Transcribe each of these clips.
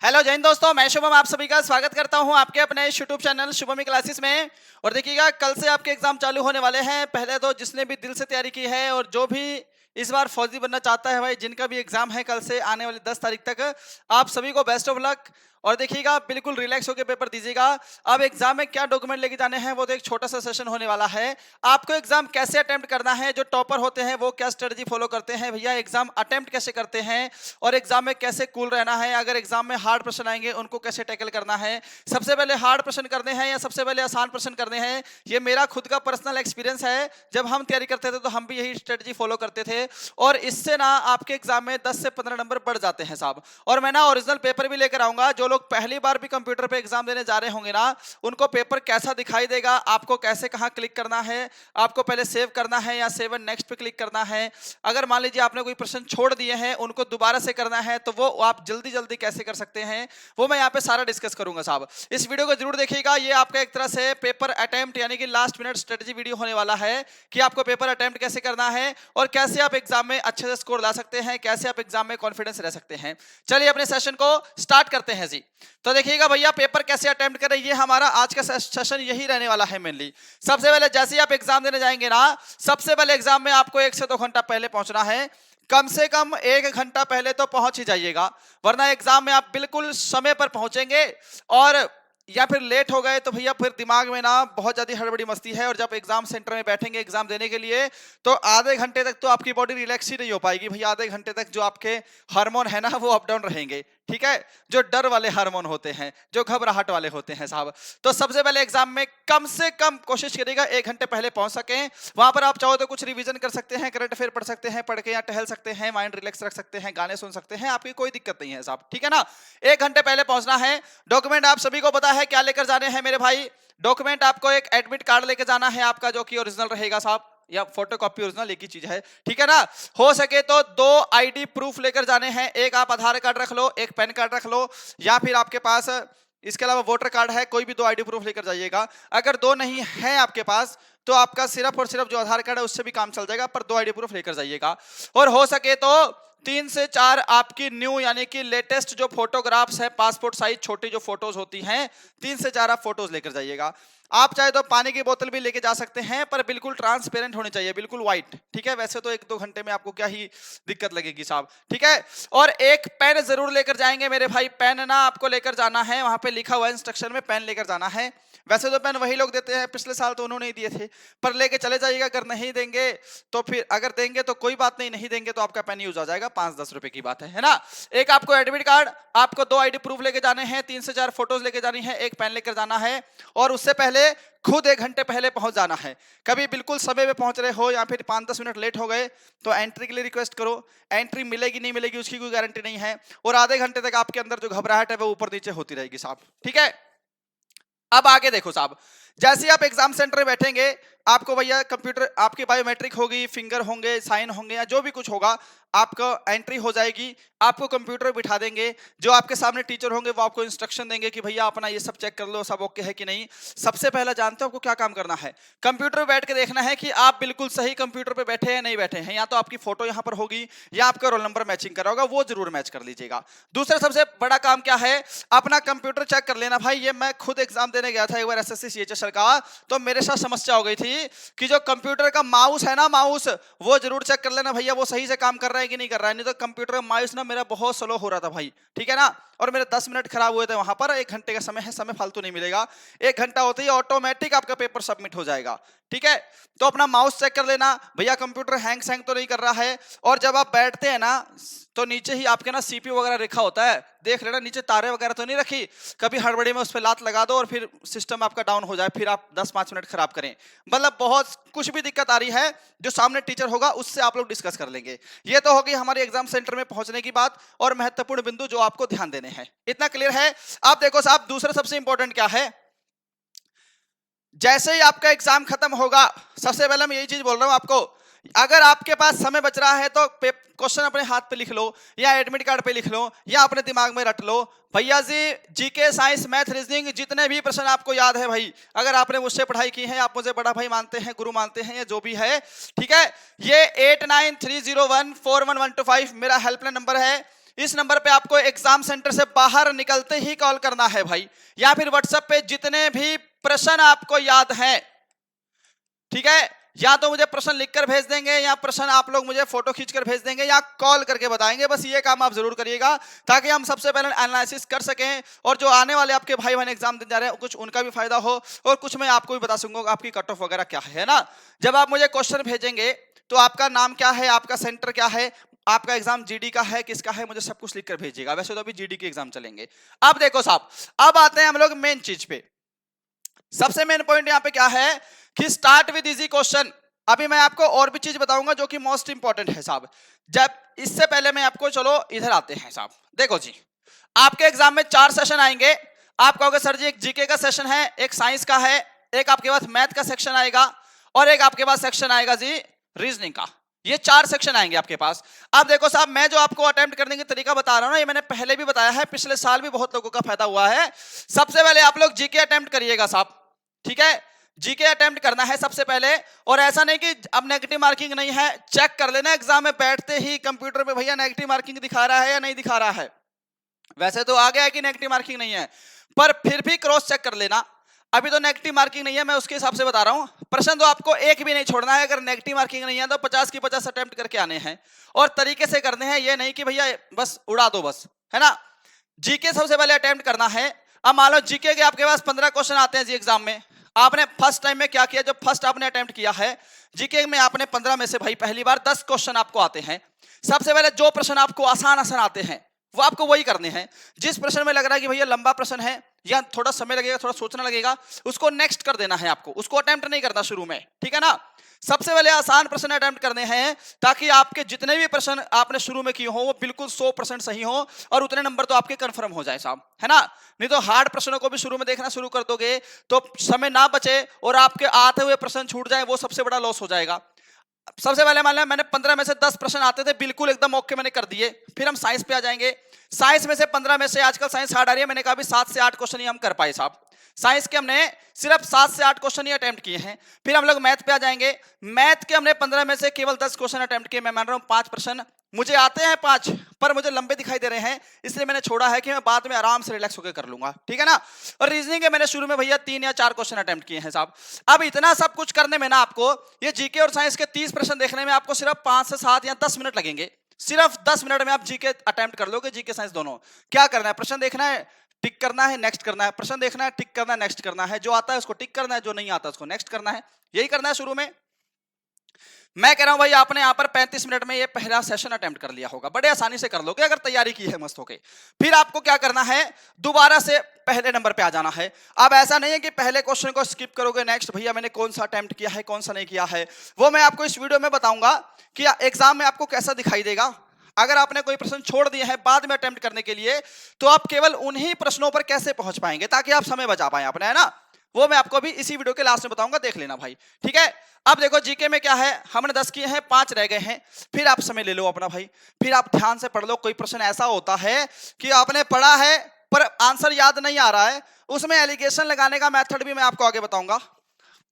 Hello Jain दोस्तों, मैं शुभम आप सभी का स्वागत करता हूं आपके अपने यूट्यूब चैनल शुभमी क्लासेस में। और देखिएगा, कल से आपके एग्जाम चालू होने वाले हैं। पहले तो जिसने भी दिल से तैयारी की है और जो भी इस बार फौजी बनना चाहता है भाई, जिनका भी एग्जाम है कल से आने वाली 10 तारीख तक, आप सभी को बेस्ट ऑफ लक। और देखिएगा, बिल्कुल रिलैक्स होकर पेपर दीजिएगा। अब एग्जाम में क्या डॉक्यूमेंट लेके जाने हैं वो तो एक छोटा सा सेशन होने वाला है। आपको एग्जाम कैसे अटेम्प्ट करना है, जो टॉपर होते हैं वो क्या स्ट्रेटजी फॉलो करते हैं भैया, एग्जाम अटेम्प्ट कैसे करते हैं और एग्जाम में कैसे कूल रहना है, अगर एग्जाम में हार्ड प्रश्न आएंगे उनको कैसे टैकल करना है, सबसे पहले हार्ड प्रश्न करने हैं या सबसे पहले आसान प्रश्न करने हैं। ये मेरा खुद का पर्सनल एक्सपीरियंस है। जब हम तैयारी करते थे तो हम भी यही स्ट्रेटजी फॉलो करते थे और इससे ना आपके एग्जाम में 10 से 15 नंबर बढ़ जाते हैं साहब। और मैं ना ओरिजिनल पेपर भी लेकर आऊंगा। जो लोग पहली बार भी कंप्यूटर पे एग्जाम देने जा रहे होंगे ना, उनको पेपर कैसा दिखाई देगा, आपको कैसे कहां क्लिक करना है, आपको पहले सेव करना है या सेव एंड नेक्स्ट पे क्लिक करना है, अगर मान लीजिए आपने कोई प्रश्न छोड़ दिए हैं उनको दोबारा से करना है तो वो आप जल्दी जल्दी कैसे कर सकते हैं, वो मैं यहाँ पे सारा डिस्कस करूंगा साहब। इस वीडियो को जरूर देखिएगा। ये आपका एक तरह से पेपर अटेम्प्ट यानी कि लास्ट मिनट स्ट्रेटजी वीडियो होने वाला है कि आपको पेपर अटेम्प्ट कैसे करना है और कैसे आप एग्जाम में अच्छे से स्कोर ला सकते हैं, कैसे आप एग्जाम में कॉन्फिडेंस रह सकते हैं। चलिए अपने सेशन को स्टार्ट करते हैं जी। तो देखिएगा भैया, पेपर कैसे अटेम्प्ट करें, ये हमारा आज का सेशन यही रहने वाला है मेनली। सबसे पहले जैसे ही आप एग्जाम देने जाएंगे ना, सबसे पहले एग्जाम में आपको 1 से 2 घंटा पहले पहुंचना है। कम से कम 1 घंटा पहले तो पहुंच ही जाइएगा, वरना एग्जाम में आप बिल्कुल समय पर पहुंचेंगे और या फिर लेट हो गए तो भैया फिर दिमाग में ना बहुत ज्यादा हड़बड़ी मस्ती है। और जब एग्जाम सेंटर में बैठेंगे एग्जाम देने के लिए तो आधे घंटे तक तो आपकी बॉडी रिलैक्स ही नहीं हो पाएगी भैया। आधे घंटे तक जो आपके हार्मोन है ना वो अप डाउन रहेंगे, ठीक है, जो डर वाले हार्मोन होते हैं, जो घबराहट वाले होते हैं साहब। तो सबसे पहले एग्जाम में कम से कम कोशिश करिएगा 1 घंटे पहले पहुंच सकें। वहां पर आप चाहो तो कुछ रिवीजन कर सकते हैं, करंट अफेयर पढ़ सकते हैं, पढ़ के या टहल सकते हैं, माइंड रिलैक्स रख सकते हैं, गाने सुन सकते हैं, आपकी कोई दिक्कत नहीं है साहब, ठीक है ना। 1 घंटे पहले पहुंचना है। डॉक्यूमेंट आप सभी को पता है क्या लेकर जाने हैं मेरे भाई। डॉक्यूमेंट आपको एक एडमिट कार्ड लेकर जाना है आपका, जो कि ओरिजिनल रहेगा साहब, या फोटोकॉपी ओरिजिनल एक ही चीज है, ठीक है ना। हो सके तो 2 आईडी प्रूफ लेकर जाने हैं। एक आप आधार कार्ड रख लो, एक पैन कार्ड रख लो, या फिर आपके पास इसके अलावा वोटर कार्ड है, कोई भी 2 आईडी प्रूफ लेकर जाइएगा। अगर 2 नहीं है आपके पास तो आपका सिर्फ और सिर्फ जो आधार कार्ड है उससे भी काम चल जाएगा, पर 2 आईडी प्रूफ लेकर जाइएगा। और हो सके तो 3 से 4 आपकी न्यू यानी कि लेटेस्ट जो फोटोग्राफ्स है, पासपोर्ट साइज छोटी जो फोटोज होती हैं, 3 से 4 आप फोटोज लेकर जाइएगा। आप चाहे तो पानी की बोतल भी लेके जा सकते हैं, पर बिल्कुल ट्रांसपेरेंट होनी चाहिए, बिल्कुल व्हाइट, ठीक है। वैसे तो 1-2 घंटे में आपको क्या ही दिक्कत लगेगी साहब, ठीक है। और एक पेन जरूर लेकर जाएंगे मेरे भाई। पेन ना आपको लेकर जाना है, वहां पे लिखा हुआ है इंस्ट्रक्शन में, पेन लेकर जाना है। वैसे तो पेन वही लोग देते हैं, पिछले साल तो उन्होंने ही दिए थे, पर लेके चले जाइएगा। अगर नहीं देंगे तो फिर, अगर देंगे तो कोई बात नहीं, नहीं देंगे तो आपका पेन यूज आ जाएगा, 5-10 रुपए की बात है ना। एक आपको एडमिट कार्ड, आपको 2 आईडी प्रूफ लेके जाने हैं, 3 से 4 फोटोज लेके जानी है, एक पेन लेकर जाना है। और उससे पहले खुद 1 घंटे पहले पहुंच जाना है। कभी बिल्कुल समय पे पहुंच रहे हो या फिर 5-10 मिनट लेट हो गए तो एंट्री के लिए रिक्वेस्ट करो। एंट्री मिलेगी नहीं मिलेगी उसकी कोई गारंटी नहीं है। और आधे घंटे तक आपके अंदर जो घबराहट है वो ऊपर नीचे होती रहेगी साहब, ठीक है। अब आगे देखो साहब, जैसे आप एग्जाम सेंटर में बैठेंगे, आपको भैया कंप्यूटर, आपकी बायोमेट्रिक होगी, फिंगर होंगे, साइन होंगे या जो भी कुछ होगा, आपको एंट्री हो जाएगी। आपको कंप्यूटर बिठा देंगे, जो आपके सामने टीचर होंगे वो आपको इंस्ट्रक्शन देंगे कि भैया अपना ये सब चेक कर लो, सब ओके है कि नहीं। सबसे पहला जानते हो आपको क्या काम करना है, कंप्यूटर पे बैठ के देखना है कि आप बिल्कुल सही कंप्यूटर पे बैठे हैं नहीं बैठे हैं। या तो आपकी फोटो यहाँ पर होगी या आपका रोल नंबर मैचिंग करा होगा, वो जरूर मैच कर लीजिएगा। दूसरा सबसे बड़ा काम क्या है, अपना कंप्यूटर चेक कर लेना भाई। ये मैं खुद एग्जाम देने गया था एक बार एसएससी सीएचएसएल का, तो मेरे साथ समस्या हो गई थी कि जो कंप्यूटर का माउस है ना, माउस वो जरूर चेक कर लेना भैया, वो सही से काम कर रहा है कि नहीं कर रहा है। नहीं तो कंप्यूटर का माउस ना मेरा बहुत स्लो हो रहा था भाई, ठीक है ना। और मेरे 10 मिनट खराब हुए थे वहां पर। 1 घंटे का समय है, समय फालतू नहीं मिलेगा। 1 घंटा होते ही ऑटोमेटिक आपका पेपर सबमिट हो जाएगा, ठीक है। तो अपना माउस चेक कर लेना भैया, कंप्यूटर हैंग सैंग तो नहीं कर रहा है। और जब आप बैठते हैं ना तो नीचे ही आपके ना सीपीयू वगैरह रखा होता है, देख लेना नीचे तारे वगैरह तो नहीं रखी। कभी हड़बड़ी में उस पर लात लगा दो और फिर सिस्टम आपका डाउन हो जाए, फिर आप 10-5 मिनट खराब करें। मतलब बहुत कुछ भी दिक्कत आ रही है, जो सामने टीचर होगा उससे आप लोग डिस्कस कर लेंगे। ये तो होगी हमारे एग्जाम सेंटर में पहुंचने की बात और महत्वपूर्ण बिंदु जो आपको ध्यान देने हैं। इतना क्लियर है। आप देखो साहब, दूसरा सबसे इंपॉर्टेंट क्या है, जैसे ही आपका एग्जाम खत्म होगा, सबसे पहले मैं यही चीज बोल रहा हूं आपको, अगर आपके पास समय बच रहा है तो क्वेश्चन अपने हाथ पे लिख लो या एडमिट कार्ड पे लिख लो या अपने दिमाग में रट लो। भैया जी, जीके, साइंस, मैथ, रीजनिंग, जितने भी प्रश्न आपको याद है भाई, अगर आपने मुझसे पढ़ाई की है, आप मुझे बड़ा भाई मानते हैं, गुरु मानते हैं, या जो भी है, ठीक है। ये 8930141125 मेरा हेल्पलाइन नंबर है। इस नंबर पे आपको एग्जाम सेंटर से बाहर निकलते ही कॉल करना है भाई, या फिर व्हाट्सएप पे जितने भी प्रश्न आपको याद हैं, ठीक है, या तो मुझे प्रश्न लिखकर भेज देंगे या प्रश्न आप लोग मुझे फोटो खींचकर भेज देंगे या कॉल करके बताएंगे। बस ये काम आप जरूर करिएगा ताकि हम सबसे पहले एनालिसिस कर सकें और जो आने वाले आपके भाई बहन एग्जाम देने जा रहे हैं कुछ उनका भी फायदा हो और कुछ मैं आपको भी बता सकूंगा आपकी कट ऑफ वगैरह क्या है ना। जब आप मुझे क्वेश्चन भेजेंगे तो आपका नाम क्या है, आपका सेंटर क्या है, आपका एग्जाम जीडी का है किसका है, मुझे सब कुछ लिखकर भेजिएगा। वैसे तो अभी जीडी के एग्जाम चलेंगे। अब देखो साहब, अब आते हैं हम लोग मेन चीज पे। सबसे मेन पॉइंट यहाँ पे क्या है कि स्टार्ट विद इजी क्वेश्चन। अभी मैं आपको और भी चीज बताऊंगा जो कि मोस्ट इंपॉर्टेंट है साहब। जब इससे पहले मैं आपको, चलो इधर आते हैं साहब। देखो जी, आपके एग्जाम में 4 सेशन आएंगे। आप कहोगे सर जी एक जीके का सेशन है, एक साइंस का है, एक आपके पास मैथ का सेक्शन आएगा और एक आपके पास सेक्शन आएगा जी रीजनिंग का। ये 4 सेक्शन आएंगे आपके पास। अब देखो साहब, मैं जो आपको अटेम्प्ट करने की तरीका बता रहा हूं ना, ये मैंने पहले भी बताया है, पिछले साल भी बहुत लोगों का फायदा हुआ है। सबसे पहले आप लोग जीके अटेम्प्ट करिएगा साहब, ठीक है, जीके अटेम्प्ट करना है सबसे पहले। और ऐसा नहीं कि अब नेगेटिव मार्किंग नहीं है, चेक कर लेना एग्जाम में बैठते ही कंप्यूटर पे भैया नेगेटिव मार्किंग दिखा रहा है या नहीं दिखा रहा है। वैसे तो आ गया है कि नेगेटिव मार्किंग नहीं है, पर फिर भी क्रॉस चेक कर लेना। अभी तो नेगेटिव मार्किंग नहीं है, मैं उसके हिसाब से बता रहा हूं। प्रश्न तो आपको एक भी नहीं छोड़ना है। अगर नेगेटिव मार्किंग नहीं है तो 50 की 50 अटेम्प्ट करके आने हैं और तरीके से करने हैं। ये नहीं कि भैया बस उड़ा दो बस, है ना। जीके सबसे पहले अटेम्प्ट करना है। अब मान लो जीके के आपके पास 15 क्वेश्चन आते हैं जी एग्जाम में। आपने फर्स्ट टाइम में क्या किया, जब फर्स्ट आपने अटेम्प्ट किया है जीके में, आपने 15 में से भाई पहली बार 10 क्वेश्चन आपको आते हैं। सबसे पहले जो प्रश्न आपको आसान आसान आते हैं वो आपको वही करने हैं। जिस प्रश्न में लग रहा है कि भैया लंबा प्रश्न है या थोड़ा समय लगेगा, थोड़ा सोचना लगेगा, उसको नेक्स्ट कर देना है आपको, उसको अटेम्प्ट नहीं करना शुरू में, ठीक है ना। सबसे पहले आसान प्रश्न अटेम्प्ट करने हैं ताकि आपके जितने भी प्रश्न आपने शुरू में किए हो वो बिल्कुल 100% सही हो और उतने नंबर तो आपके कंफर्म हो जाए साहब, है ना। नहीं तो हार्ड प्रश्नों को भी शुरू में देखना शुरू कर दोगे तो समय ना बचे और आपके आते हुए प्रश्न छूट जाए, वो सबसे बड़ा लॉस हो जाएगा। सबसे पहले मान लिया मैंने 15 में से 10 प्रश्न आते थे बिल्कुल एकदम ओके मैंने कर दिए। फिर हम साइंस पे आ जाएंगे। साइंस में से 15 में से आजकल साइंस हार्ड आ रही है, मैंने कहा भी 7 से 8 क्वेश्चन ही हम कर पाए साहब। साइंस के हमने सिर्फ 7 से 8 क्वेश्चन ही अटेम्प्ट किए हैं। फिर हम लोग मैथ पे आ जाएंगे। मैथ के हमने 15 में से केवल 10 क्वेश्चन अटेम्प्ट किए। मैं मान रहा हूँ 5 प्रश्न मुझे आते हैं, 5 पर मुझे लंबे दिखाई दे रहे हैं, इसलिए मैंने छोड़ा है कि मैं बाद में आराम से रिलैक्स होकर कर लूंगा, ठीक है ना। और रीजनिंग के मैंने शुरू में भैया 3 या 4 क्वेश्चन अटेम्प्ट किए हैं साहब। अब इतना सब कुछ करने में ना आपको ये जीके और साइंस के 30 प्रश्न देखने में आपको सिर्फ 5 से 7 या 10 मिनट लगेंगे। सिर्फ 10 मिनट में आप जीके अटेम्प्ट कर लोगे, जीके साइंस दोनों। क्या करना है, प्रश्न देखना है, टिक करना है, नेक्स्ट करना है, प्रश्न देखना है, टिक करना है, नेक्स्ट करना है, जो आता है उसको टिक करना है, जो नहीं आता उसको नेक्स्ट करना है, यही करना है शुरू में। मैं कह रहा हूं भाई आपने यहां पर 35 मिनट में ये पहला सेशन अटेम्प्ट कर लिया होगा, बड़े आसानी से कर लोगे अगर तैयारी की है मस्त होके। फिर आपको क्या करना है, दोबारा से पहले नंबर पे आ जाना है। अब ऐसा नहीं है कि पहले क्वेश्चन को स्किप करोगे, नेक्स्ट भैया मैंने कौन सा अटेम्प्ट किया है कौन सा नहीं किया है, वो मैं आपको इस वीडियो में बताऊंगा कि एग्जाम में आपको कैसा दिखाई देगा। अगर आपने कोई प्रश्न छोड़ दिए हैं बाद में अटेम्प्ट करने के लिए तो आप केवल उन्हीं प्रश्नों पर कैसे पहुंच पाएंगे ताकि आप समय बचा पाए अपने, है ना। वो मैं आपको अभी इसी वीडियो के लास्ट में बताऊंगा, देख लेना भाई, ठीक है। अब देखो जीके में क्या है, हमने 10 किए हैं, 5 रह गए हैं। फिर आप समय ले लो अपना भाई, फिर आप ध्यान से पढ़ लो। कोई प्रश्न ऐसा होता है कि आपने पढ़ा है पर आंसर याद नहीं आ रहा है, उसमें एलिगेशन लगाने का मेथड भी मैं आपको आगे बताऊंगा।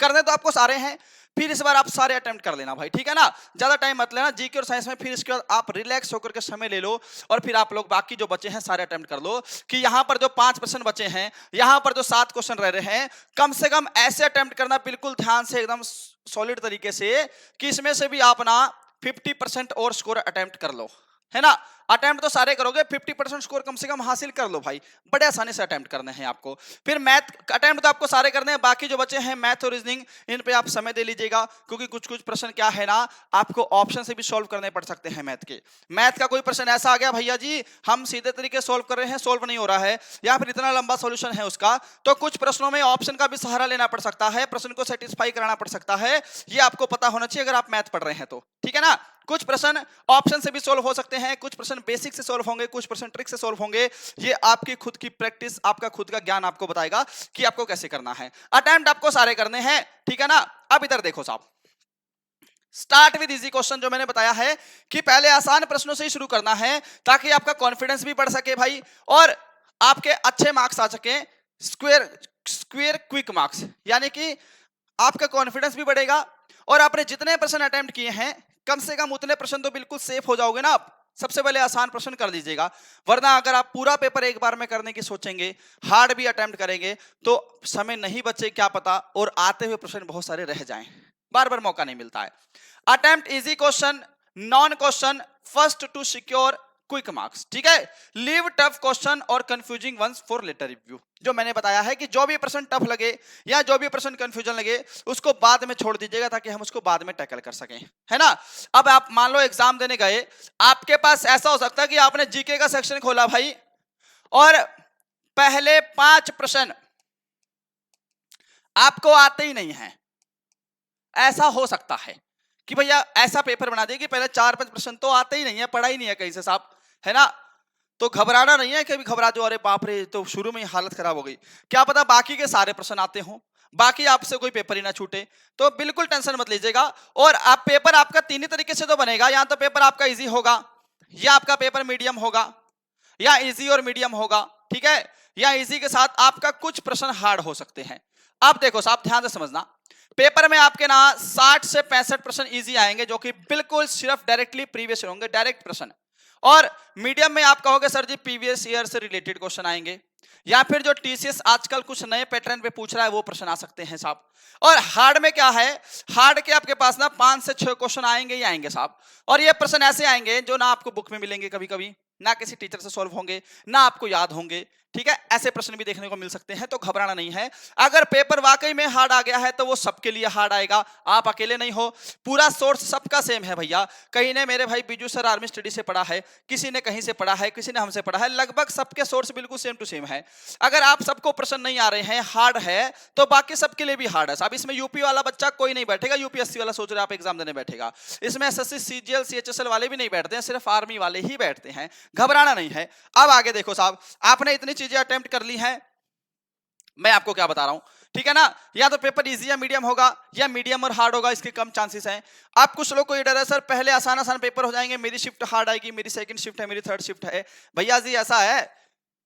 करने तो आपको सारे हैं, फिर इस बार आप सारे अटेम्प्ट कर लेना भाई, ठीक है ना। ज्यादा टाइम मत लेना जीके और साइंस में। फिर इसके बाद आप रिलैक्स होकर के समय ले लो और फिर आप लोग बाकी जो बचे हैं सारे अटेम्प्ट कर लो। कि यहाँ पर जो 5 प्रश्न बचे हैं, यहाँ पर जो 7 क्वेश्चन रह रहे हैं, कम से कम ऐसे अटेम्प्ट करना बिल्कुल ध्यान से एकदम सॉलिड तरीके से कि इसमें से भी आप ना 50% और स्कोर अटेम्प्ट कर लो, है ना। अटेम्प्ट तो सारे करोगे, 50% स्कोर कम से कम हासिल कर लो भाई, बड़े आसानी से अटेम्प्ट करने हैं आपको। फिर मैथ अटेम्प्ट तो आपको सारे करने हैं, बाकी जो बचे हैं मैथ और रीजनिंग इन पे आप समय दे लीजिएगा क्योंकि कुछ कुछ प्रश्न क्या है ना आपको ऑप्शन से भी सॉल्व करने पड़ सकते हैं मैथ के। मैथ का कोई प्रश्न ऐसा आ गया भैया जी हम सीधे तरीके सॉल्व कर रहे हैं, सॉल्व नहीं हो रहा है या फिर इतना लंबा सॉल्यूशन है उसका, तो कुछ प्रश्नों में ऑप्शन का भी सहारा लेना पड़ सकता है, प्रश्न को सेटिस्फाई कराना पड़ सकता है। ये आपको पता होना चाहिए अगर आप मैथ पढ़ रहे हैं तो, ठीक है ना। कुछ प्रश्न ऑप्शन से भी सॉल्व हो सकते हैं, कुछ प्रश्न बेसिक से सॉल्व होंगे, कुछ प्रश्न ट्रिक से सॉल्व होंगे। ये आपकी खुद की प्रैक्टिस, आपका खुद का ज्ञान आपको बताएगा कि आपको कैसे करना है। अटेम्प्ट आपको सारे करने हैं, ठीक है ना। अब इधर देखो साहब, स्टार्ट विद इजी क्वेश्चन जो मैंने बताया है कि पहले आसान प्रश्नों से ही शुरू करना है ताकि आपका कॉन्फिडेंस भी बढ़ सके भाई और आपके अच्छे मार्क्स आ सके। स्क्वायर क्विक मार्क्स, यानी कि आपका कॉन्फिडेंस भी बढ़ेगा और आपने जितने प्रश्न अटेम्प्ट किए हैं कम से कम उतने प्रश्न तो बिल्कुल सेफ हो जाओगे ना आप, सबसे पहले आसान प्रश्न कर लीजिएगा, वरना अगर आप पूरा पेपर एक बार में करने की सोचेंगे, हार्ड भी अटेम्प्ट करेंगे तो समय नहीं बचे क्या पता, और आते हुए प्रश्न बहुत सारे रह जाएं, बार बार मौका नहीं मिलता है। Attempt easy question, known question, first to secure quick marks, ठीक है। लीव टफ क्वेश्चन और confusing ones for later review. जो मैंने बताया है कि जो भी प्रश्न टफ लगे या जो भी प्रश्न कंफ्यूजन लगे उसको बाद में छोड़ दीजिएगा, ताकि हम उसको बाद में टैकल कर सकें, है ना। अब आप मान लो एग्जाम देने गए, आपके पास ऐसा हो सकता है कि आपने जीके का सेक्शन खोला भाई, और पहले 5 प्रश्न आपको आते ही नहीं है। ऐसा हो सकता है कि भैया ऐसा पेपर बना दिए कि पहले 4-5 प्रश्न तो आते ही नहीं है, पढ़ा ही नहीं है कहीं से साहब, है ना। तो घबराना नहीं है, कभी घबरा जो अरे बाप रे तो शुरू में ही हालत खराब हो गई, क्या पता बाकी के सारे प्रश्न आते हों, बाकी आपसे कोई पेपर ही ना छूटे, तो बिल्कुल टेंशन मत लीजिएगा। और आप पेपर आपका 3 ही तरीके से तो बनेगा, या तो पेपर आपका इजी होगा, या आपका पेपर मीडियम होगा, या इजी और मीडियम होगा, ठीक है, या इजी के साथ आपका कुछ प्रश्न हार्ड हो सकते हैं। अब देखो साहब ध्यान से समझना, पेपर में आपके ना 60 से 65 प्रश्न इजी आएंगे, जो कि बिल्कुल सिर्फ डायरेक्टली प्रीवियस होंगे, डायरेक्ट प्रश्न। और मीडियम में आप कहोगे सर जी प्रीवियस ईयर से रिलेटेड क्वेश्चन आएंगे, या फिर जो टीसीएस आजकल कुछ नए पैटर्न पे पूछ रहा है वो प्रश्न आ सकते हैं साहब। और हार्ड में क्या है, हार्ड के आपके पास ना 5 से 6 क्वेश्चन आएंगे ही आएंगे साहब, और ये प्रश्न ऐसे आएंगे जो ना आपको बुक में मिलेंगे, कभी कभी ना किसी टीचर से सॉल्व होंगे, ना आपको याद होंगे, ठीक है। ऐसे प्रश्न भी देखने को मिल सकते हैं, तो घबराना नहीं है। अगर पेपर वाकई में हार्ड आ गया है तो वो सबके लिए हार्ड आएगा, आप अकेले नहीं हो, पूरा सोर्स सबका सेम है भैया। कहीं ने मेरे भाई बिजू सर आर्मी स्टडी से पढ़ा है, किसी ने कहीं से पढ़ा है, किसी ने हमसे पढ़ा है, लगभग सबके सोर्स बिल्कुल सेम टू सेम है। अगर आप सबको प्रश्न नहीं आ रहे हैं, हार्ड है, तो बाकी सबके लिए भी हार्ड है साहब। इसमें यूपी वाला बच्चा कोई नहीं बैठेगा, यूपीएससी वाला सोच रहे आप एग्जाम देने बैठेगा, इसमें एसएससी सीजीएल सीएचएसएल वाले भी नहीं बैठते हैं, सिर्फ आर्मी वाले ही बैठते हैं, घबराना नहीं है। अब आगे देखो साहब, आपने इतनी चीजें अटेम्प्ट कर ली हैं, मैं आपको क्या बता रहा हूं, ठीक है ना। या तो पेपर इजी या मीडियम होगा, या मीडियम और हार्ड होगा, इसके कम चांसेस हैं। आप कुछ लोग को ये डर है सर पहले आसान आसान पेपर हो जाएंगे, मेरी शिफ्ट हार्ड आएगी, मेरी सेकंड शिफ्ट है, मेरी थर्ड शिफ्ट है। भैया जी ऐसा है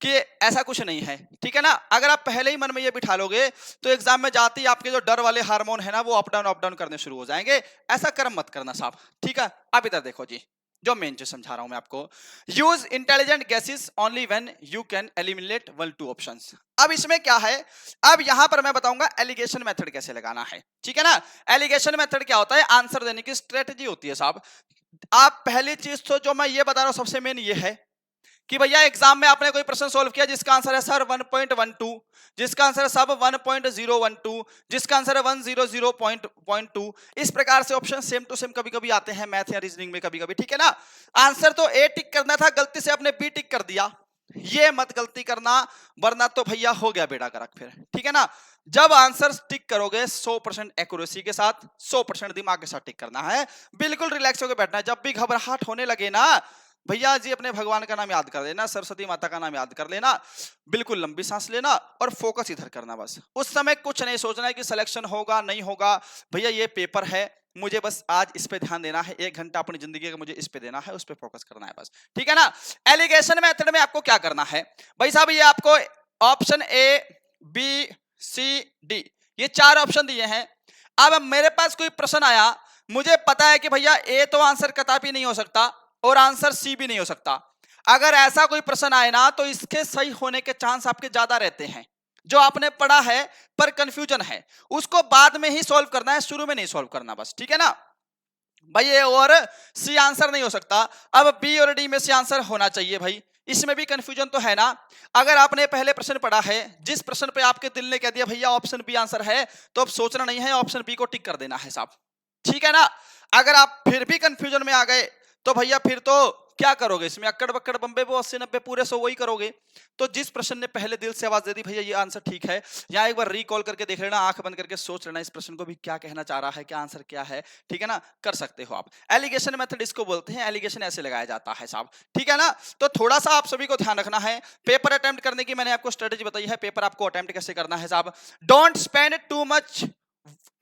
कि ऐसा कुछ नहीं है, ठीक है ना। अगर आप पहले ही मन में ये बिठा लोगे तो एग्जाम में जाते ही आपके जो डर वाले हार्मोन है ना वो अप डाउन करने शुरू हो जाएंगे। ऐसा कर्म मत करना साहब, ठीक है। अब इधर देखो जी, जो मेन चीज समझा रहा हूं मैं आपको, use intelligent guesses only when you can eliminate 1-2 options. अब इसमें क्या है, अब यहां पर मैं बताऊंगा एलिगेशन मेथड कैसे लगाना है, ठीक है ना। एलिगेशन मेथड क्या होता है, आंसर देने की स्ट्रेटजी होती है साहब। आप पहली चीज तो जो मैं ये बता रहा हूं सबसे मेन ये है कि भैया एग्जाम में आपने कोई प्रश्न सॉल्व किया जिसका आंसर है सर 1.12, जिसका आंसर है सब 1.012, जिसका आंसर है 100.2, इस प्रकार से ऑप्शन सेम टू सेम कभी कभी आते हैं मैथ या रीजनिंग में कभी कभी, ठीक है ना। आंसर तो ए टिक करना था, गलती से आपने बी टिक कर दिया, ये मत गलती करना, वरना तो भैया हो गया बेड़ा गर्क फिर, ठीक है ना। जब आंसर टिक करोगे 100% एक्यूरेसी के साथ, 100% दिमाग के साथ टिक करना है, बिल्कुल रिलैक्स होकर बैठना है। जब भी घबराहट होने लगे ना भैया जी अपने भगवान का नाम याद कर लेना, सरस्वती माता का नाम याद कर लेना, बिल्कुल लंबी सांस लेना और फोकस इधर करना बस। उस समय कुछ नहीं सोचना है कि सिलेक्शन होगा नहीं होगा, भैया ये पेपर है, मुझे बस आज इस पे ध्यान देना है, 1 घंटा अपनी जिंदगी का मुझे इस पे देना है, उस पे फोकस करना है बस, ठीक है ना। एलिगेशन मेथड में आपको क्या करना है भाई साहब, ये आपको option A B C D ये 4 ऑप्शन दिए हैं। अब मेरे पास कोई प्रश्न आया, मुझे पता है कि भैया ए तो आंसर कदापि नहीं हो सकता और आंसर सी भी नहीं हो सकता। अगर ऐसा कोई प्रश्न आए ना तो इसके सही होने के चांस आपके ज्यादा रहते हैं। जो आपने पढ़ा है पर कंफ्यूजन है उसको बाद में ही सॉल्व करना है, शुरू में नहीं सॉल्व करना बस, ठीक है ना भाई। ए और सी आंसर नहीं हो सकता, अब बी और डी में से आंसर होना चाहिए भाई, इसमें भी कंफ्यूजन तो है ना। अगर आपने पहले प्रश्न पढ़ा है, जिस प्रश्न पे आपके दिल ने कह दिया भैया ऑप्शन बी आंसर है, तो अब सोचना नहीं है, ऑप्शन बी को टिक कर देना है साहब, ठीक है ना। अगर आप फिर भी कंफ्यूजन में आ गए तो भैया फिर तो क्या करोगे, इसमें अक्कड़ बक्कड़ बम्बे वो 80-90 पूरे 100 वही करोगे। तो जिस प्रश्न ने पहले दिल से आवाज दे दी भैया ये आंसर ठीक है, या एक बार रिकॉल करके देख लेना, आंख बंद करके सोच लेना इस प्रश्न को भी क्या कहना चाह रहा है, क्या आंसर क्या है, ठीक है ना, कर सकते हो आप। एलिगेशन मेथड इसको बोलते हैं, एलिगेशन ऐसे लगाया जाता है साहब, ठीक है ना। तो थोड़ा सा आप सभी को ध्यान रखना है, पेपर अटेम्प्ट करने की मैंने आपको स्ट्रेटेजी बताई है, पेपर आपको अटेम्प्ट कैसे करना है साहब। Don't spend too much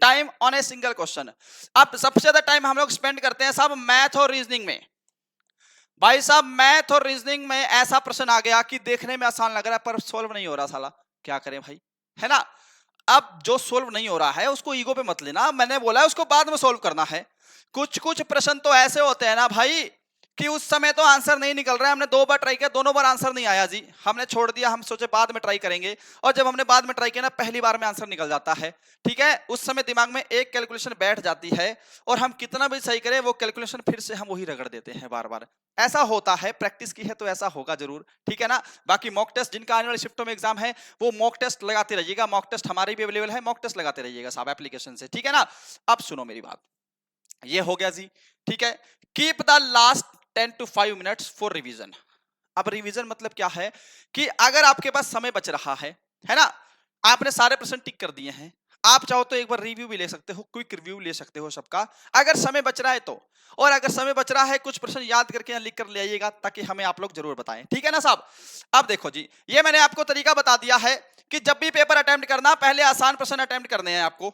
time on a single question. अब सबसे ज्यादा टाइम हम लोग स्पेंड करते हैं साहब मैथ और रीजनिंग में। भाई साहब मैथ और रीजनिंग में ऐसा प्रश्न आ गया कि देखने में आसान लग रहा है पर सोल्व नहीं हो रहा, साला क्या करें भाई, है ना। अब जो सोल्व नहीं हो रहा है उसको ईगो पे मत लेना, मैंने बोला है उसको बाद में सोल्व करना है। कुछ कुछ प्रश्न तो ऐसे होते हैं ना भाई कि उस समय तो आंसर नहीं निकल रहा है, हमने 2 बार ट्राई किया, दोनों बार आंसर नहीं आया जी, हमने छोड़ दिया, हम सोचे बाद में ट्राई करेंगे, और जब हमने बाद में ट्राई किया ना, पहली बार में आंसर निकल जाता है। ठीक है, उस समय दिमाग में एक कैलकुलेशन बैठ जाती है और हम कितना भी सही करें वो कैलकुलेशन फिर से हम वही रगड़ देते हैं बार बार। ऐसा होता है, प्रैक्टिस की है तो ऐसा होगा जरूर। ठीक है ना। बाकी मॉक टेस्ट जिनका आने वाली शिफ्टों में एग्जाम है वो मॉक टेस्ट लगाते रहिएगा, मॉक टेस्ट हमारी भी अवेलेबल है, मॉक टेस्ट लगाते रहिएगा साहब एप्लीकेशन से। ठीक है ना। अब सुनो मेरी बात, ये हो गया जी। ठीक है, keep the last 10 to 5 minutes for revision. अब रिवीजन मतलब क्या है कि अगर आपके पास समय बच रहा है ना, आपने सारे प्रश्न टिक कर दिए हैं, आप चाहो तो एक बार रिव्यू भी ले सकते हो, क्विक रिव्यू ले सकते हो सबका, अगर समय बच रहा है तो। और अगर समय बच रहा है, कुछ प्रश्न याद करके लिख कर ले आइएगा, ताकि हमें आप लोग जरूर बताएं। ठीक है ना साहब। अब देखो जी, ये मैंने आपको तरीका बता दिया है कि जब भी पेपर अटेम्प्ट करना, पहले आसान प्रश्न अटेम्प्ट करने हैं आपको,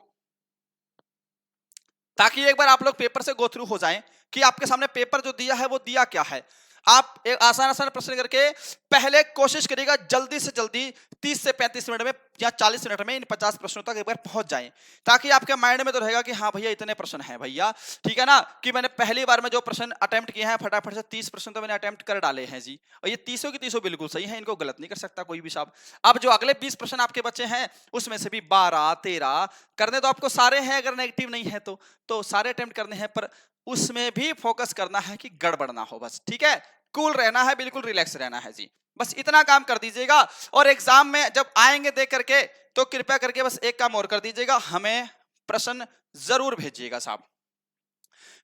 ताकि एक बार आप लोग पेपर से गो थ्रू हो जाएं कि आपके सामने पेपर जो दिया है वो दिया क्या है। आप एक आसान आसान प्रश्न करके पहले कोशिश करिएगा जल्दी से जल्दी 30 से 35 मिनट में या 40 मिनट में इन 50 प्रश्नों तक एक बार पहुंच जाएं, ताकि आपके माइंड में तो रहेगा कि हाँ भैया इतने प्रश्न हैं भैया। ठीक है ना, कि मैंने पहली बार में जो प्रश्न अटेम्प्ट किए हैं फटाफट से 30 प्रश्न तो मैंने अटेम्प्ट कर डाले हैं जी, और ये 30 की 30 बिल्कुल सही है, इनको गलत नहीं कर सकता कोई भी साहब। अब जो अगले 20 प्रश्न आपके बच्चे हैं उसमें से भी 12 13 करने तो आपको सारे हैं, अगर नेगेटिव नहीं है तो सारे अटेम्प्ट करने हैं, पर उसमें भी फोकस करना है कि गड़बड़ ना हो बस। ठीक है, कूल रहना है, बिल्कुल रिलैक्स रहना है जी, बस इतना काम कर दीजिएगा। और एग्जाम में जब आएंगे देख करके तो कृपया करके बस एक काम और कर दीजिएगा, हमें प्रश्न जरूर भेजिएगा साहब।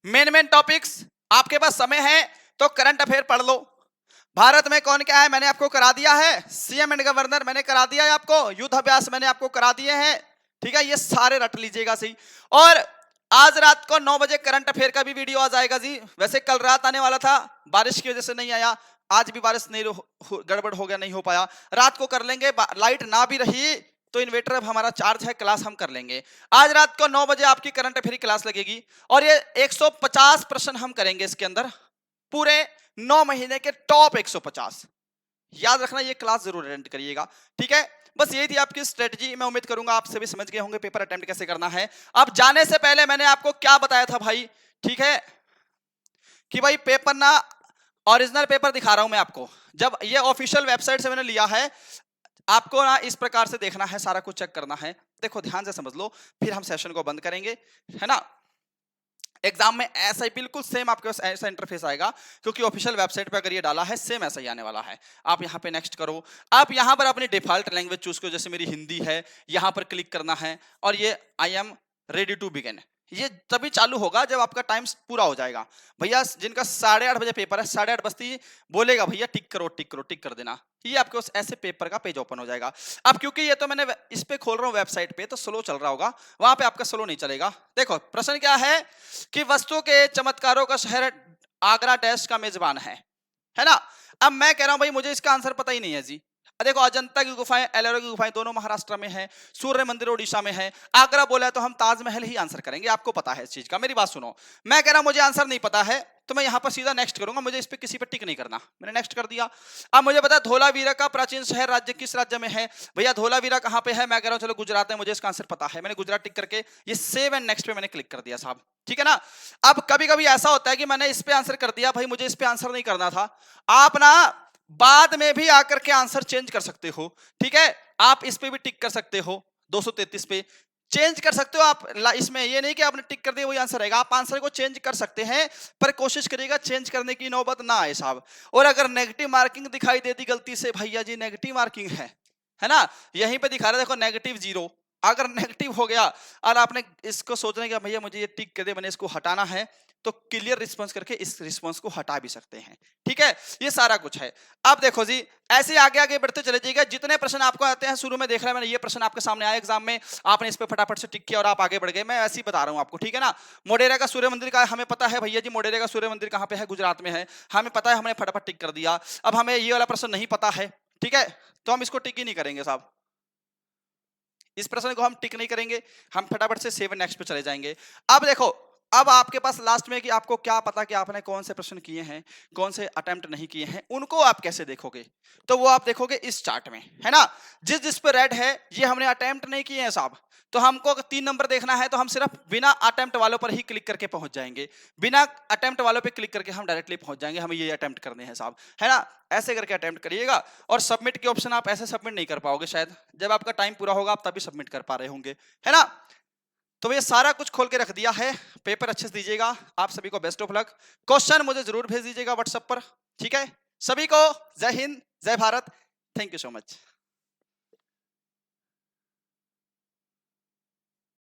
मेन टॉपिक्स आपके पास समय है तो करंट अफेयर पढ़ लो। भारत में कौन क्या है मैंने आपको करा दिया है, सीएम एंड गवर्नर मैंने करा दिया है आपको, युद्ध अभ्यास मैंने आपको करा दिए हैं। ठीक है, ये सारे रट लीजिएगा सही। और आज रात को 9 बजे करंट अफेयर का भी वीडियो आ जाएगा जी। वैसे कल रात आने वाला था, बारिश की वजह से नहीं आया, आज भी बारिश नहीं गड़बड़ हो गया, नहीं हो पाया, रात को कर लेंगे। लाइट ना भी रही तो इन्वर्टर अब हमारा चार्ज है, क्लास हम कर लेंगे। आज रात को 9 बजे आपकी करंट अफेयर की क्लास लगेगी, और ये 150 प्रश्न हम करेंगे इसके अंदर, पूरे 9 महीने के टॉप 150। याद रखना, ये क्लास जरूर अटेंड करिएगा। ठीक है, बस यही थी आपकी स्ट्रेटजी। मैं उम्मीद करूंगा आप सभी समझ गए होंगे पेपर अटेम्प्ट कैसे करना है। अब जाने से पहले मैंने आपको क्या बताया था भाई, ठीक है, कि भाई पेपर ना, ओरिजिनल पेपर दिखा रहा हूं मैं आपको, जब ये ऑफिशियल वेबसाइट से मैंने लिया है, आपको ना इस प्रकार से देखना है, सारा कुछ चेक करना है। देखो ध्यान से समझ लो, फिर हम सेशन को बंद करेंगे, है ना। एग्जाम में ऐसा ही बिल्कुल सेम आपके पास ऐसा इंटरफेस आएगा, क्योंकि ऑफिशियल वेबसाइट पे अगर ये डाला है सेम ऐसा ही आने वाला है। आप यहाँ पे नेक्स्ट करो, आप यहाँ पर अपनी डिफॉल्ट लैंग्वेज चूज करो, जैसे मेरी हिंदी है, यहाँ पर क्लिक करना है, और ये I am ready to begin, ये तभी चालू होगा जब आपका टाइम पूरा हो जाएगा। भैया जिनका 8:30 बजे पेपर है, 8:30 बजती बोलेगा भैया टिक करो टिक करो टिक कर देना, ये आपके पास ऐसे पेपर का पेज ओपन हो जाएगा। अब क्योंकि ये तो मैंने इस पे खोल रहा हूँ वेबसाइट पे, तो स्लो चल रहा होगा, वहां पे आपका स्लो नहीं चलेगा। देखो प्रश्न क्या है कि वस्तु के चमत्कारों का शहर आगरा टेस्ट का मेजबान है ना। अब मैं कह रहा हूं भाई मुझे इसका आंसर पता ही नहीं है जी। देखो अजंता की गुफाएं, एलोरा की गुफाएं दोनों महाराष्ट्र में है, सूर्य मंदिर उड़ीसा में है, आगरा बोला है तो हम ताजमहल ही आंसर करेंगे, आपको पता है इस चीज का। मेरी बात सुनो, मैं कह रहा हूं मुझे आंसर नहीं पता है तो मैं यहां पर सीधा नेक्स्ट करूंगा, मुझे इस पे किसी पे टिक नहीं करना, मैंने नेक्स्ट कर दिया। अब मुझे पता है धोलावीरा का प्राचीन शहर राज्य किस राज्य में है, भैया धोलावीरा कहां पे है, मैं कह रहा हूं चलो गुजरात में, मुझे इसका आंसर पता है, मैंने गुजरात टिक करके ये सेव एंड नेक्स्ट पे मैंने क्लिक कर दिया साहब। ठीक है ना। अब कभी कभी ऐसा होता है कि मैंने इस पे आंसर कर दिया, भाई मुझे इस पे आंसर नहीं करना था, आप ना बाद में भी आकर के आंसर चेंज कर सकते हो। ठीक है, आप इस पे भी टिक कर सकते हो, 233 पे चेंज कर सकते हो आप। इसमें ये नहीं कि आपने टिक कर दिया वही आंसर रहेगा, आप आंसर को चेंज कर सकते हैं, पर कोशिश करिएगा चेंज करने की नौबत ना आए साहब। और अगर नेगेटिव मार्किंग दिखाई देती गलती से, भैया जी नेगेटिव मार्किंग है ना, यहीं पे दिखा रहा है देखो -0। अगर नेगेटिव हो गया और आपने इसको सोचने का भैया मुझे ये टिक कर दे, मैंने इसको हटाना है, तो क्लियर रिस्पांस करके इस रिस्पांस को हटा भी सकते हैं। ठीक है, ये सारा कुछ है। अब देखो जी, ऐसे आगे आगे बढ़ते चले जाइएगा, जितने प्रश्न आपको आते हैं शुरू में देख रहे हैं मैंने, ये प्रश्न आपके सामने आया एग्जाम में, आपने इस पे फटाफट से टिक किया और आप आगे बढ़ गए, मैं ऐसे ही बता रहा हूं आपको। ठीक है ना, मोढेरा का सूर्य मंदिर का हमें पता है, भैया जी मोढेरा का सूर्य मंदिर कहां पे है, गुजरात में है, हमें पता है, हमने फटाफट टिक कर दिया। अब हमें ये वाला प्रश्न नहीं पता है, ठीक है, तो हम इसको टिक ही नहीं करेंगे साहब, इस प्रश्न को हम टिक नहीं करेंगे, हम फटाफट से सेव नेक्स्ट पे चले जाएंगे। अब देखो, अब आपके पास लास्ट में कि आपको क्या पता कि आपने कौन से प्रश्न किए हैं, कौन से अटेम्प्ट नहीं किए हैं, उनको आप कैसे देखोगे, तो वो आप देखोगे इस चार्ट में, है ना। जिस जिस पे रेड है ये हमने अटेम्प्ट नहीं किए हैं साहब, तो हमको अगर 3 नंबर देखना है तो हम सिर्फ बिना अटेम्प्ट वालों पर ही क्लिक करके पहुंच जाएंगे, बिना अटेम्प्ट वालों पे क्लिक करके हम डायरेक्टली पहुंच जाएंगे, हमें ये अटेम्प्ट करने हैं साहब, है ना। ऐसे करके अटेम्प्ट करिएगा। और सबमिट के ऑप्शन आप ऐसे सबमिट नहीं कर पाओगे शायद, जब आपका टाइम पूरा होगा आप तभी सबमिट कर पा रहे होंगे, है ना। तो ये सारा कुछ खोल के रख दिया है, पेपर अच्छे से दीजिएगा। आप सभी को बेस्ट ऑफ लक। क्वेश्चन मुझे जरूर भेज दीजिएगा व्हाट्सएप पर, ठीक है। सभी को जय हिंद, जय Bharat, thank you so much.